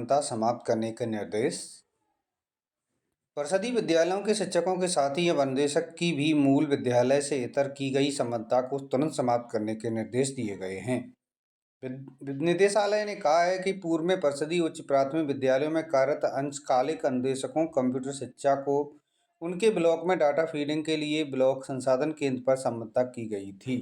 समानता समाप्त करने के निर्देश। परिषदीय विद्यालयों के शिक्षकों के साथ ही अब अनुदेशक की भी मूल विद्यालय से इतर की गई समानता को तुरंत समाप्त करने के निर्देश दिए गए हैं। निदेशालय ने कहा है कि पूर्व में परिषदीय उच्च प्राथमिक विद्यालयों में कार्यरत अंशकालिक अनुदेशकों कंप्यूटर शिक्षा को उनके ब्लॉक में डाटा फीडिंग के लिए ब्लॉक संसाधन केंद्र पर समानता की गई थी।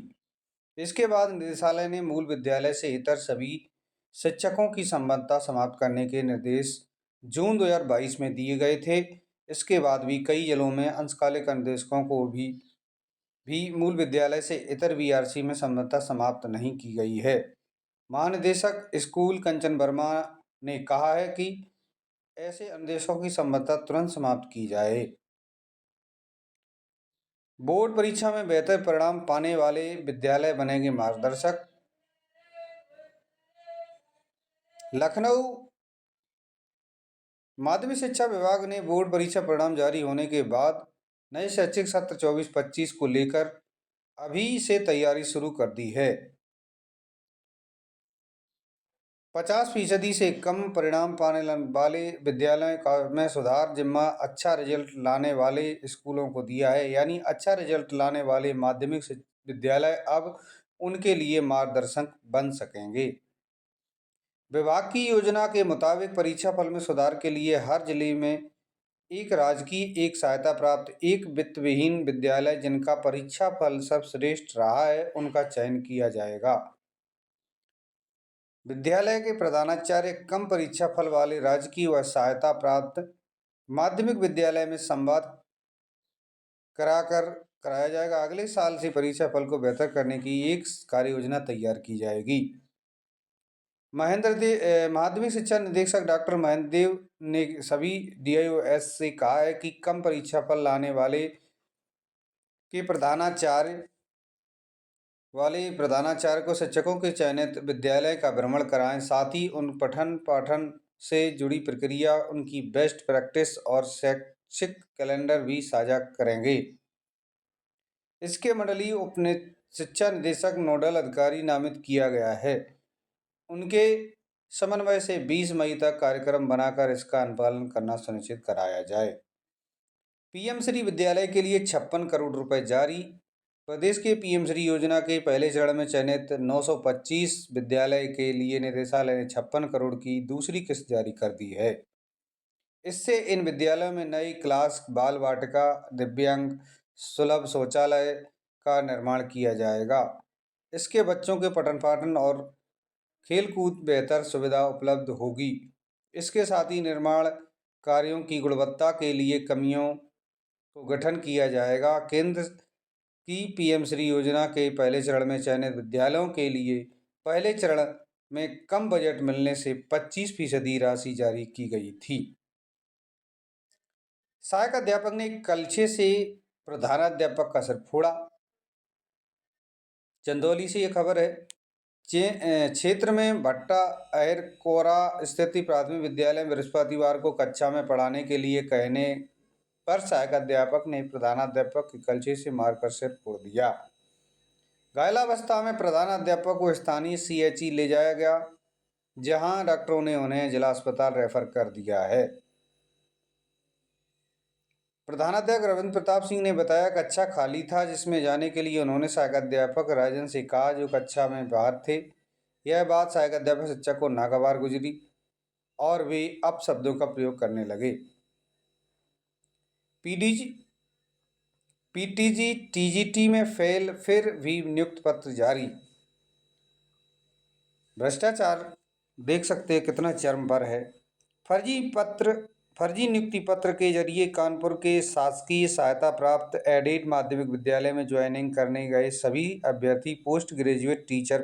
इसके बाद निदेशालय ने मूल विद्यालय से इतर सभी शिक्षकों की समानता समाप्त करने के निर्देश जून 2022 में दिए गए थे। इसके बाद भी कई जिलों में अंशकालिक अनुदेशकों को भी मूल विद्यालय से इतर वीआरसी में समानता समाप्त नहीं की गई है। महानिदेशक स्कूल कंचन वर्मा ने कहा है कि ऐसे अनुदेशकों की समानता तुरंत समाप्त की जाए। बोर्ड परीक्षा में बेहतर परिणाम पाने वाले विद्यालय बनेंगे मार्गदर्शक। लखनऊ माध्यमिक शिक्षा विभाग ने बोर्ड परीक्षा परिणाम जारी होने के बाद नए शैक्षिक सत्र 24-25 को लेकर अभी से तैयारी शुरू कर दी है। 50% से कम परिणाम पाने वाले विद्यालयों में सुधार जिम्मा अच्छा रिजल्ट लाने वाले स्कूलों को दिया है। यानी अच्छा रिजल्ट लाने वाले माध्यमिक विद्यालय अब उनके लिए मार्गदर्शक बन सकेंगे। विभाग की योजना के मुताबिक परीक्षा फल में सुधार के लिए हर जिले में एक राजकीय, एक सहायता प्राप्त, एक वित्त विहीन विद्यालय जिनका परीक्षा फल सर्वश्रेष्ठ रहा है उनका चयन किया जाएगा। विद्यालय के प्रधानाचार्य कम परीक्षा फल वाले राजकीय व सहायता प्राप्त माध्यमिक विद्यालय में संवाद कराया जाएगा। अगले साल से परीक्षा फल को बेहतर करने की एक कार्य योजना तैयार की जाएगी। माध्यमिक शिक्षा निदेशक डॉक्टर महेंद्र देव ने सभी डीआईओएस से कहा है कि कम परीक्षा फल लाने वाले प्रधानाचार्य को शिक्षकों के चयनित विद्यालय का भ्रमण कराएं। साथ ही उन पठन पाठन से जुड़ी प्रक्रिया, उनकी बेस्ट प्रैक्टिस और शैक्षिक कैलेंडर भी साझा करेंगे। इसके मंडलीय उप शिक्षा निदेशक नोडल अधिकारी नामित किया गया है। उनके समन्वय से 20 मई तक कार्यक्रम बनाकर इसका अनुपालन करना सुनिश्चित कराया जाए। पीएम श्री विद्यालय के लिए 56 करोड़ रुपए जारी। प्रदेश के पीएम श्री योजना के पहले चरण में चयनित 925 विद्यालय के लिए निदेशालय ने 56 करोड़ की दूसरी किस्त जारी कर दी है। इससे इन विद्यालयों में नई क्लास, बाल वाटिका, दिव्यांग सुलभ शौचालय का निर्माण किया जाएगा। इसके बच्चों के पठन पाठन और खेलकूद बेहतर सुविधा उपलब्ध होगी। इसके साथ ही निर्माण कार्यों की गुणवत्ता के लिए कमियों को गठन किया जाएगा। केंद्र की पीएम श्री योजना के पहले चरण में चयनित विद्यालयों के लिए पहले चरण में कम बजट मिलने से 25% राशि जारी की गई थी। सहायक अध्यापक ने कलछे से प्रधानाध्यापक का सिर फोड़ा। चंदौली से यह खबर है। क्षेत्र में भट्टा अहिरकोरा स्थित प्राथमिक विद्यालय में बृहस्पतिवार को कक्षा में पढ़ाने के लिए कहने पर सहायक अध्यापक ने प्रधानाध्यापक के कलछे से मारकर सिर फोड़ दिया। घायलावस्था में प्रधानाध्यापक को स्थानीय सीएचसी ले जाया गया, जहां डॉक्टरों ने उन्हें जिला अस्पताल रेफर कर दिया है। प्रधानाध्यापक रविंद्र प्रताप सिंह ने बताया कक्षा खाली था, जिसमें जाने के लिए उन्होंने सहायक अध्यापक राजन से कहा, जो कक्षा में बाहर थे। यह बात सहायक अध्यापक शिक्षक को नागवार गुजरी और वे अपशब्दों का प्रयोग करने लगे। पीटीजी टीजीटी में फेल, फिर भी नियुक्ति पत्र जारी। भ्रष्टाचार देख सकते हैं कितना चरम पर है। फर्जी नियुक्ति पत्र के जरिए कानपुर के शासकीय सहायता प्राप्त एडेड माध्यमिक विद्यालय में ज्वाइनिंग करने गए सभी अभ्यर्थी पोस्ट ग्रेजुएट टीचर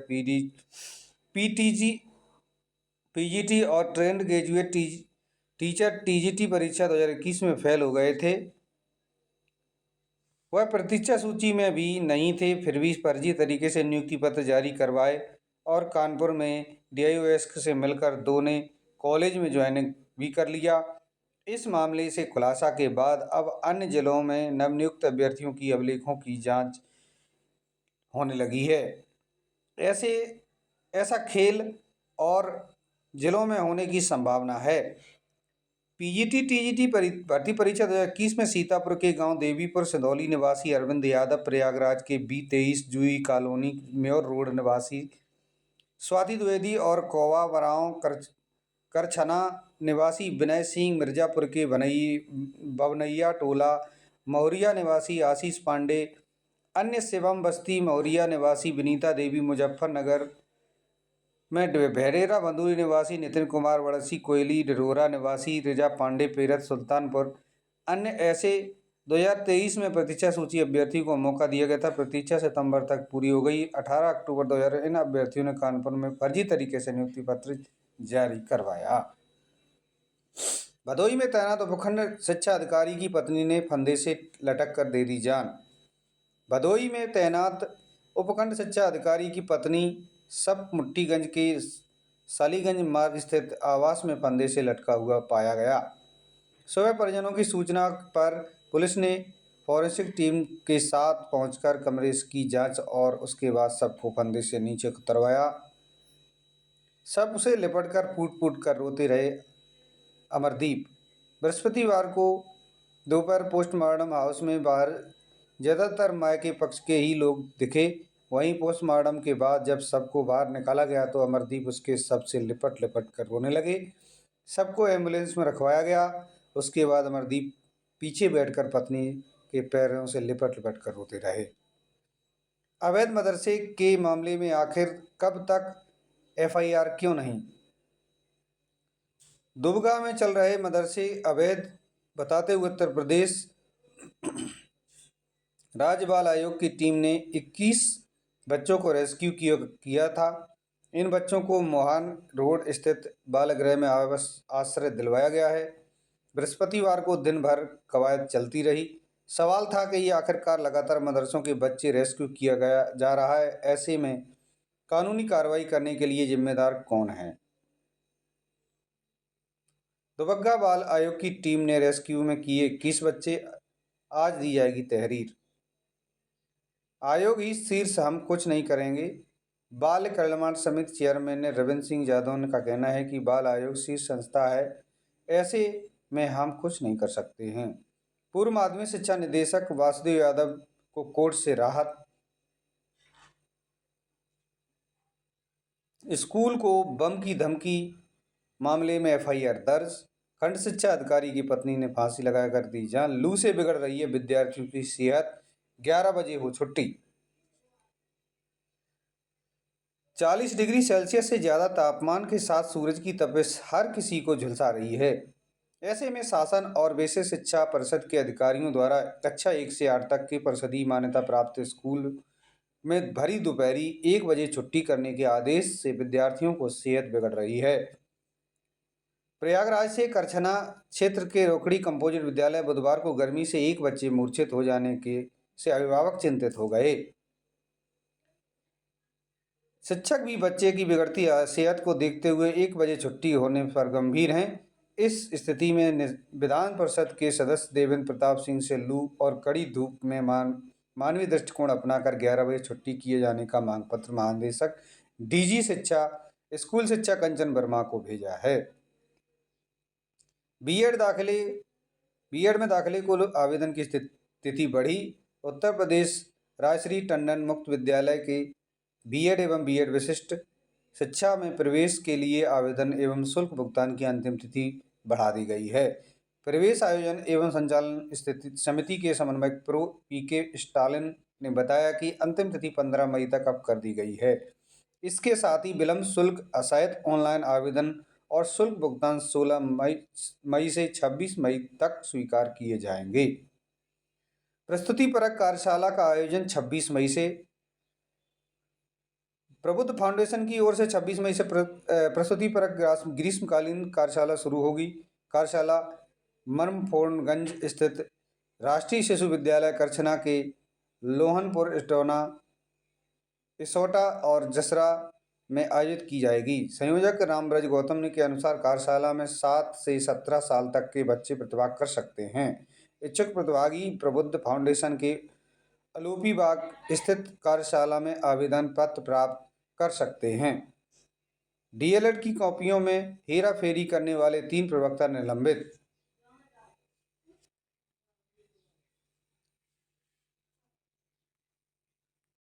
पीजीटी और ट्रेंड ग्रेजुएट टीचर टीजीटी परीक्षा 2021 में फेल हो गए थे। वह प्रतीक्षा सूची में भी नहीं थे, फिर भी फर्जी तरीके से नियुक्ति पत्र जारी करवाए और कानपुर में डीआईओएस से मिलकर दो ने कॉलेज में ज्वाइनिंग भी कर लिया। इस मामले से खुलासा के बाद अब अन्य जिलों में नवनियुक्त अभ्यर्थियों की अभिलेखों की जांच होने लगी है। ऐसा खेल और जिलों में होने की संभावना है। पीजीटी टीजीटी भर्ती परीक्षा 2021 में सीतापुर के गांव देवीपुर सिंधौली निवासी अरविंद यादव, प्रयागराज के B23 जूही कॉलोनी म्योर रोड निवासी स्वाति द्विवेदी और कोवा बराव करछना निवासी विनय सिंह, मिर्जापुर के बवनैया टोला मौरिया निवासी आशीष पांडे, अन्य शिवम बस्ती मौरिया निवासी विनीता देवी, मुजफ्फरनगर में भेड़ेरा बंदूरी निवासी नितिन कुमार, वड़सी कोयली डिरोरा निवासी रिजा पांडे, पेरथ सुल्तानपुर अन्य ऐसे 2023 में प्रतीक्षा सूची अभ्यर्थियों को मौका दिया गया था। प्रतीक्षा सितंबर तक पूरी हो गई। 18 अक्टूबर 2000 इन अभ्यर्थियों ने कानपुर में फर्जी तरीके से नियुक्ति पत्र जारी करवाया। भदोही में तैनात उपखंड शिक्षा अधिकारी की पत्नी ने फंदे से लटक कर दे दी जान। भदोही में तैनात उपखंड शिक्षा अधिकारी की पत्नी सब मुट्टीगंज के सालीगंज मार्ग स्थित आवास में फंदे से लटका हुआ पाया गया। सुबह परिजनों की सूचना पर पुलिस ने फॉरेंसिक टीम के साथ पहुंचकर कमरे की जांच और उसके बाद सबको फंदे से नीचे उतरवाया। सब उसे लिपटकर फूट फूट कर रोते रहे अमरदीप। बृहस्पतिवार को दोपहर पोस्टमार्टम हाउस में बाहर ज़्यादातर मायके पक्ष के ही लोग दिखे। वहीं पोस्टमार्टम के बाद जब सबको बाहर निकाला गया तो अमरदीप उसके शव से लिपट लिपट कर रोने लगे। सबको एम्बुलेंस में रखवाया गया। उसके बाद अमरदीप पीछे बैठकर पत्नी के पैरों से लिपट लिपट कर रोते रहे। अवैध मदरसे के मामले में आखिर कब तक FIR क्यों नहीं? दुबका में चल रहे मदरसे अवैध बताते हुए उत्तर प्रदेश राज्य बाल आयोग की टीम ने 21 बच्चों को रेस्क्यू किया था। इन बच्चों को मोहान रोड स्थित बालगृह में आश्रय दिलवाया गया है। बृहस्पतिवार को दिन भर कवायद चलती रही। सवाल था कि ये आखिरकार लगातार मदरसों के बच्चे रेस्क्यू किया गया जा रहा है, ऐसे में कानूनी कार्रवाई करने के लिए जिम्मेदार कौन है? दुबग्गा बाल आयोग की टीम ने रेस्क्यू में किए 21 बच्चे। आज दी जाएगी तहरीर। आयोग ही शीर्ष हम कुछ नहीं करेंगे। बाल कल्याण समिति चेयरमैन ने रविंद्र सिंह यादव का कहना है कि बाल आयोग शीर्ष संस्था है, ऐसे में हम कुछ नहीं कर सकते हैं। पूर्व माध्यमिक शिक्षा निदेशक वासुदेव यादव को कोर्ट से राहत। स्कूल को बम की धमकी मामले में FIR दर्ज। खंड शिक्षा अधिकारी की पत्नी ने फांसी लगाकर दी जान। लू से बिगड़ रही है विद्यार्थियों की सेहत, 11 बजे हो छुट्टी। 40 डिग्री सेल्सियस से ज़्यादा तापमान के साथ सूरज की तपिश हर किसी को झुलसा रही है। ऐसे में शासन और वैश्य शिक्षा परिषद के अधिकारियों द्वारा कक्षा 1 से 8 तक के परिषदीय मान्यता प्राप्त स्कूल में भरी दोपहरी 1 बजे छुट्टी करने के आदेश से विद्यार्थियों को सेहत बिगड़ रही है। प्रयागराज से करछना क्षेत्र के रोकड़ी कंपोजिट विद्यालय बुधवार को गर्मी से एक बच्चे मूर्छित हो जाने के से अभिभावक चिंतित हो गए। शिक्षक भी बच्चे की बिगड़ती सेहत को देखते हुए 1 बजे छुट्टी होने पर गंभीर हैं। इस स्थिति में विधान परिषद के सदस्य देवेंद्र प्रताप सिंह से लू और कड़ी धूप में मानवीय दृष्टिकोण अपनाकर 11 बजे छुट्टी किए जाने का मांग पत्र महानिदेशक DG शिक्षा स्कूल शिक्षा कंचन वर्मा को भेजा है। बीएड में दाखिले को आवेदन की तिथि बढ़ी। उत्तर प्रदेश राजश्री टंडन मुक्त विद्यालय के बीएड एवं बीएड विशिष्ट शिक्षा में प्रवेश के लिए आवेदन एवं शुल्क भुगतान की अंतिम तिथि बढ़ा दी गई है। प्रवेश आयोजन एवं संचालन समिति के समन्वयक प्रो PK स्टालिन ने बताया कि अंतिम तिथि 15 मई तक अब कर दी गई है। इसके साथ ही विलंब शुल्क असहित ऑनलाइन आवेदन और शुल्क भुगतान 16 मई से 26 मई तक स्वीकार किए जाएंगे। प्रस्तुतिपरक कार्यशाला का आयोजन 26 मई से प्रबुद्ध फाउंडेशन की ओर से 26 मई से प्रस्तुतिपरक ग्रीष्मकालीन कार्यशाला शुरू होगी। कार्यशाला मरमफोनगंज स्थित राष्ट्रीय शिशु विद्यालय करछना के लोहनपुर इसोटा और जसरा में आयोजित की जाएगी। संयोजक रामब्रज गौतम के अनुसार कार्यशाला में 7 से 17 साल तक के बच्चे प्रतिभाग कर सकते हैं। इच्छुक प्रतिभागी प्रबुद्ध फाउंडेशन के अलोपी बाग स्थित कार्यशाला में आवेदन पत्र प्राप्त कर सकते हैं। डीएलएड की कॉपियों में हेरा फेरी करने वाले 3 प्रवक्ता निलंबित।